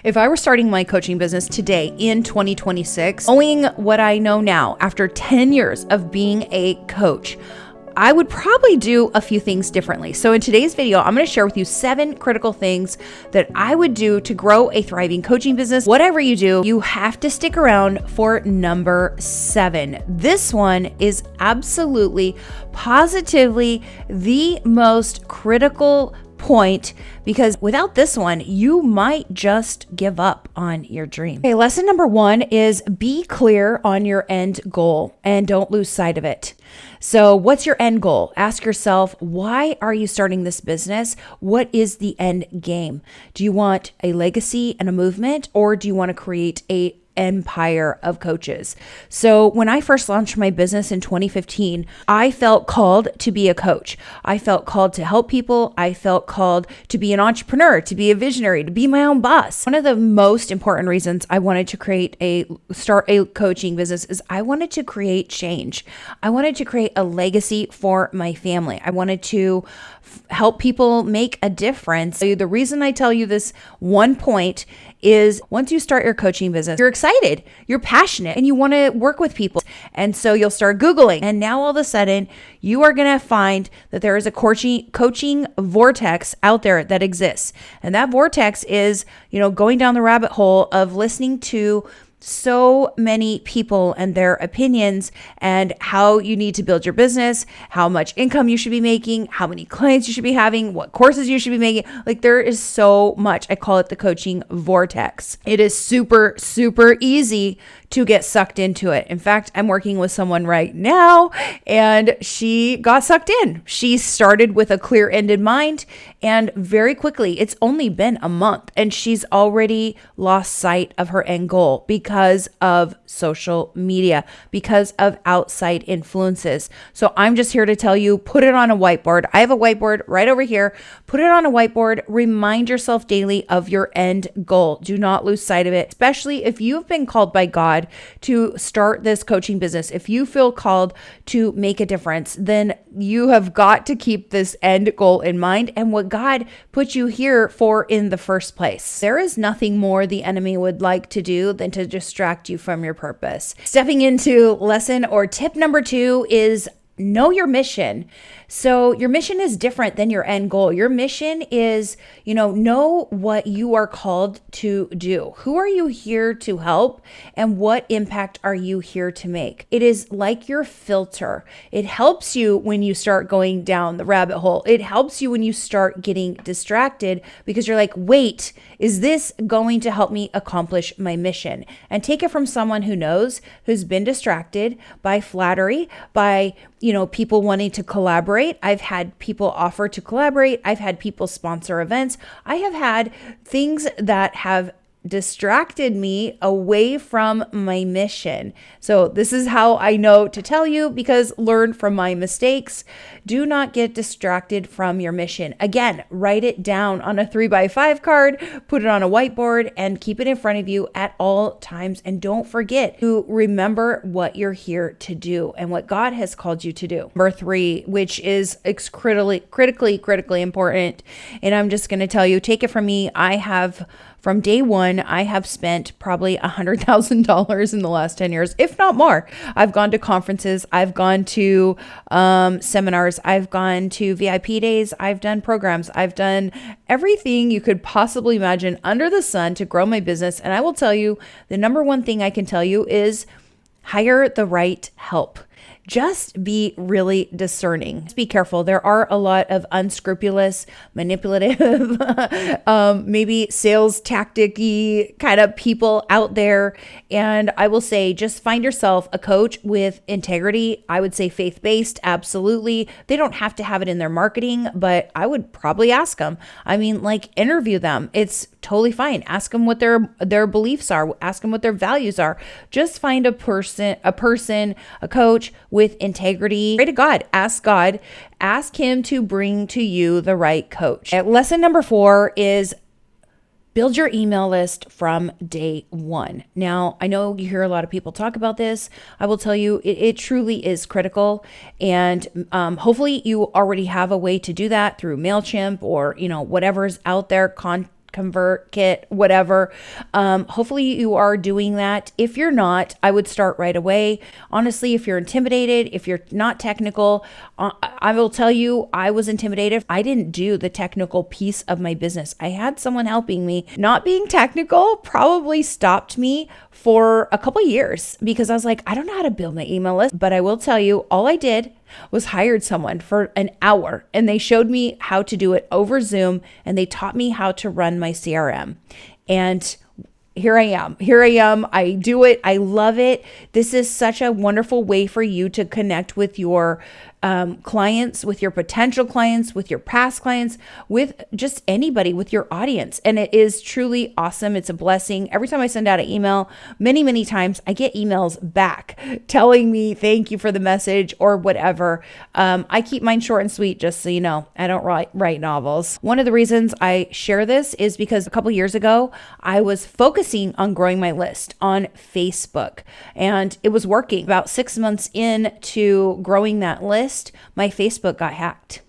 If I were starting my coaching business today in 2026, knowing what I know now after 10 years of being a coach, I would probably do a few things differently. So in today's video, I'm going to share with you 7 critical things that I would do to grow a thriving coaching business. Whatever you do, you have to stick around for number 7. This one is absolutely, positively the most critical point, because without this one, you might just give up on your dream. Okay, lesson number 1 is be clear on your end goal and don't lose sight of it. So what's your end goal? Ask yourself, why are you starting this business? What is the end game? Do you want a legacy and a movement, or do you want to create a empire of coaches? So when I first launched my business in 2015, I felt called to be a coach. I felt called to help people. I felt called to be an entrepreneur, to be a visionary, to be my own boss. One of the most important reasons I wanted to start a coaching business is I wanted to create change. I wanted to create a legacy for my family. I wanted to help people make a difference. So the reason I tell you this one point is once you start your coaching business, you're excited, you're passionate, and you want to work with people. And so you'll start Googling. And now all of a sudden, you are going to find that there is a coaching vortex out there that exists. And that vortex is, going down the rabbit hole of listening to so many people and their opinions and how you need to build your business, how much income you should be making, how many clients you should be having, what courses you should be making. Like, there is so much. I call it the coaching vortex. It is super, super easy to get sucked into it. In fact, I'm working with someone right now and she got sucked in. She started with a clear-ended mind, and very quickly, it's only been a month, and she's already lost sight of her end goal because of social media, because of outside influences. So I'm just here to tell you, put it on a whiteboard. I have a whiteboard right over here. Put it on a whiteboard. Remind yourself daily of your end goal. Do not lose sight of it, especially if you've been called by God to start this coaching business. If you feel called to make a difference, then you have got to keep this end goal in mind and what God put you here for in the first place. There is nothing more the enemy would like to do than to distract you from your purpose. Stepping into lesson or tip number 2 is know your mission. So your mission is different than your end goal. Your mission is, know what you are called to do. Who are you here to help, and what impact are you here to make? It is like your filter. It helps you when you start going down the rabbit hole. It helps you when you start getting distracted because you're like, wait, is this going to help me accomplish my mission? And take it from someone who knows, who's been distracted by flattery, by people wanting to collaborate. I've had people offer to collaborate. I've had people sponsor events. I have had things that have distracted me away from my mission. So this is how I know to tell you, because learn from my mistakes. Do not get distracted from your mission. Again, write it down on a 3x5 card, put it on a whiteboard, and keep it in front of you at all times. And don't forget to remember what you're here to do and what God has called you to do. Number 3, which is critically important. And I'm just going to tell you, take it from me. From day one, I have spent probably $100,000 in the last 10 years, if not more. I've gone to conferences. I've gone to seminars. I've gone to VIP days. I've done programs. I've done everything you could possibly imagine under the sun to grow my business. And I will tell you, the number one thing I can tell you is hire the right help. Just be really discerning. Just be careful. There are a lot of unscrupulous, manipulative, maybe sales tactic-y kind of people out there. And I will say, just find yourself a coach with integrity. I would say faith-based, absolutely. They don't have to have it in their marketing, but I would probably ask them. Interview them. It's totally fine. Ask them what their beliefs are. Ask them what their values are. Just find a coach with integrity. Pray to God. Ask him to bring to you the right coach. Lesson number 4 is build your email list from day one. Now, I know you hear a lot of people talk about this. I will tell you, it truly is critical. And hopefully you already have a way to do that through MailChimp or, whatever's out there, ConvertKit, whatever. Hopefully you are doing that. If you're not, I would start right away. Honestly, if you're intimidated, if you're not technical, I will tell you, I was intimidated. I didn't do the technical piece of my business. I had someone helping me. Not being technical probably stopped me for a couple years because I was like, I don't know how to build my email list. But I will tell you, all I did was hired someone for an hour and they showed me how to do it over Zoom and they taught me how to run my CRM. And here I am. I do it. I love it. This is such a wonderful way for you to connect with your clients, with your potential clients, with your past clients, with just anybody, with your audience. And it is truly awesome. It's a blessing. Every time I send out an email, many times I get emails back telling me, thank you for the message or whatever. I keep mine short and sweet, just so you know. I don't write novels. One of the reasons I share this is because a couple years ago, I was focusing on growing my list on Facebook and it was working. About 6 months into growing that list, my Facebook got hacked.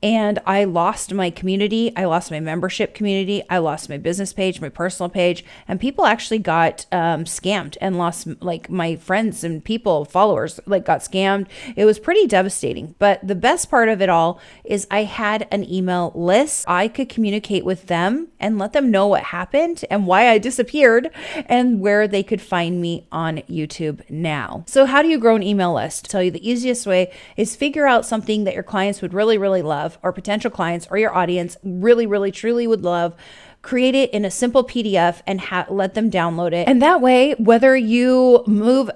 And I lost my community. I lost my membership community. I lost my business page, my personal page, and people actually got scammed and lost like my friends and people, followers, like got scammed. It was pretty devastating. But the best part of it all is I had an email list. I could communicate with them and let them know what happened and why I disappeared and where they could find me on YouTube now. So how do you grow an email list? I'll tell you the easiest way is figure out something that your clients would really love, or potential clients or your audience really truly would love. Create it in a simple PDF and let them download it. And that way, whether you move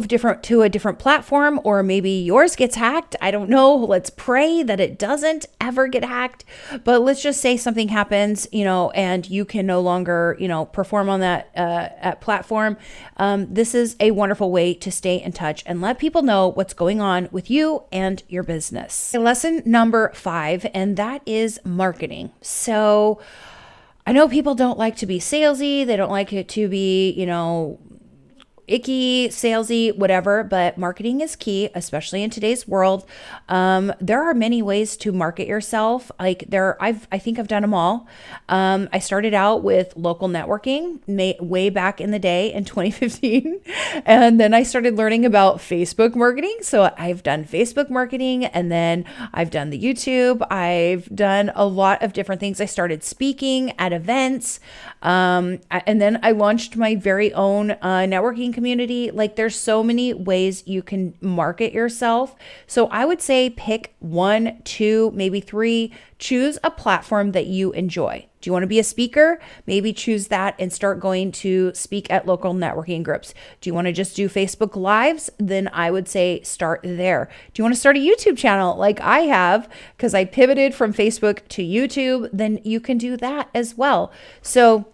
different to a different platform or maybe yours gets hacked, I don't know. Let's pray that it doesn't ever get hacked. But let's just say something happens, and you can no longer, perform on that platform. This is a wonderful way to stay in touch and let people know what's going on with you and your business. Lesson number 5, and that is marketing. So I know people don't like to be salesy. They don't like it to be, icky, salesy, whatever, but marketing is key, especially in today's world. There are many ways to market yourself. I think I've done them all. I started out with local networking way back in the day in 2015. And then I started learning about Facebook marketing. So I've done Facebook marketing and then I've done the YouTube. I've done a lot of different things. I started speaking at events. And then I launched my very own networking community. Like there's so many ways you can market yourself. So I would say pick 1, 2, maybe 3, choose a platform that you enjoy. Do you want to be a speaker? Maybe choose that and start going to speak at local networking groups. Do you want to just do Facebook Lives? Then I would say start there. Do you want to start a YouTube channel like I have because I pivoted from Facebook to YouTube? Then you can do that as well. So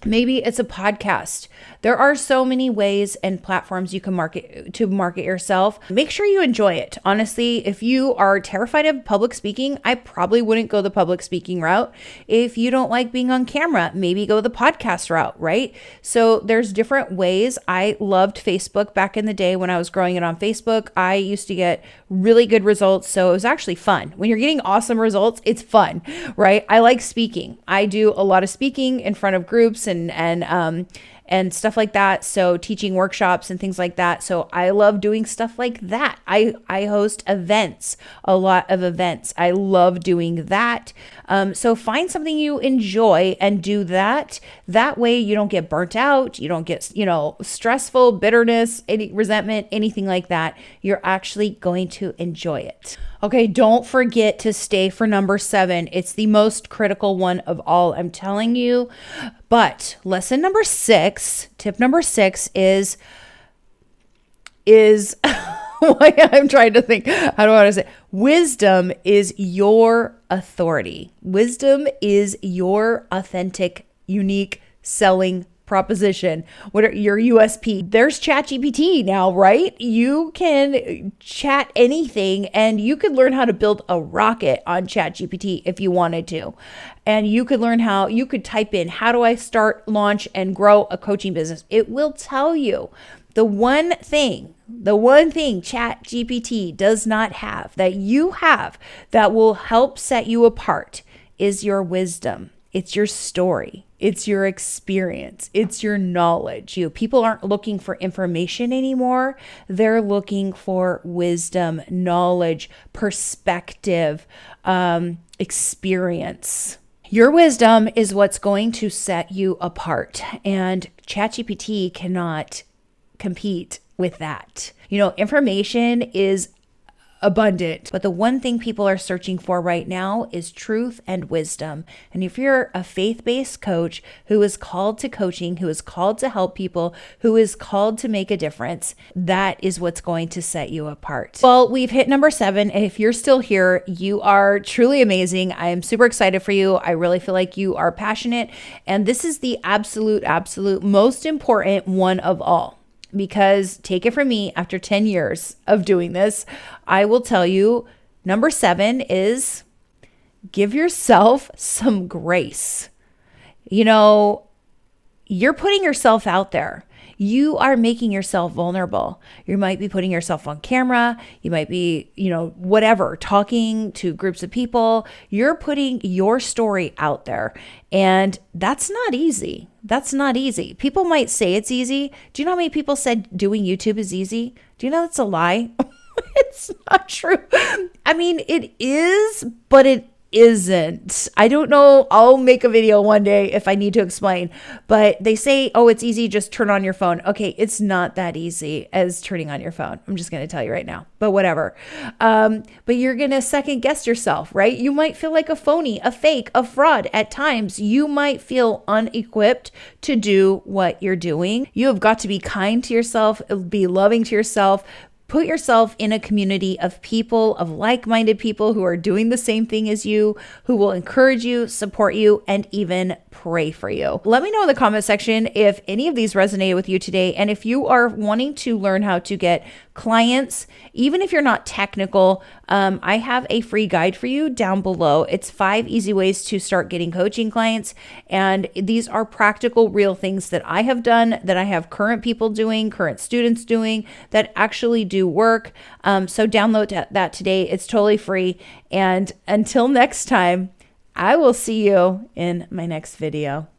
maybe it's a podcast. There are so many ways and platforms you can market yourself. Make sure you enjoy it. Honestly, if you are terrified of public speaking, I probably wouldn't go the public speaking route. If you don't like being on camera, maybe go the podcast route, right? So there's different ways. I loved Facebook back in the day when I was growing it on Facebook. I used to get really good results. So it was actually fun. When you're getting awesome results, it's fun, right? I like speaking. I do a lot of speaking in front of groups and stuff like that. So teaching workshops and things like that. So I love doing stuff like that. I host events, a lot of events. I love doing that. So find something you enjoy and do that. That way you don't get burnt out. You don't get, stressful, bitterness, any resentment, anything like that. You're actually going to enjoy it. Okay, don't forget to stay for number 7. It's the most critical one of all, I'm telling you. But lesson number 6, tip number 6 is I'm trying to think. I don't want to say. Wisdom is your authority. Wisdom is your authentic, unique selling proposition. What are your USP? There's ChatGPT now, right? You can chat anything and you could learn how to build a rocket on ChatGPT if you wanted to. And you could learn how you could type in, how do I start, launch, and grow a coaching business? It will tell you. The one thing ChatGPT does not have that you have that will help set you apart is your wisdom. It's your story. It's your experience. It's your knowledge. People aren't looking for information anymore. They're looking for wisdom, knowledge, perspective, experience. Your wisdom is what's going to set you apart, and ChatGPT cannot compete with that. Information is abundant, but the one thing people are searching for right now is truth and wisdom. And if you're a faith-based coach who is called to coaching, who is called to help people, who is called to make a difference, that is what's going to set you apart. Well, we've hit number 7. If you're still here, you are truly amazing. I am super excited for you. I really feel like you are passionate, and this is the absolute most important one of all. Because take it from me, after 10 years of doing this, I will tell you, number 7 is give yourself some grace. You're putting yourself out there. You are making yourself vulnerable. You might be putting yourself on camera. You might be, whatever, talking to groups of people. You're putting your story out there. And that's not easy. That's not easy. People might say it's easy. Do you know how many people said doing YouTube is easy? Do you know that's a lie? It's not true. I mean, it is, but it isn't. I don't know. I'll make a video one day if I need to explain, but they say, oh, it's easy. Just turn on your phone. Okay. It's not that easy as turning on your phone. I'm just going to tell you right now, but whatever. But you're going to second guess yourself, right? You might feel like a phony, a fake, a fraud. At times you might feel unequipped to do what you're doing. You have got to be kind to yourself, be loving to yourself. Put yourself in a community of people, of like-minded people who are doing the same thing as you, who will encourage you, support you, and even pray for you. Let me know in the comment section if any of these resonated with you today. And if you are wanting to learn how to get clients, even if you're not technical, I have a free guide for you down below. It's 5 easy ways to start getting coaching clients. And these are practical, real things that I have done, that I have current people doing, current students doing, that actually do work. So download that today. It's totally free. And until next time, I will see you in my next video.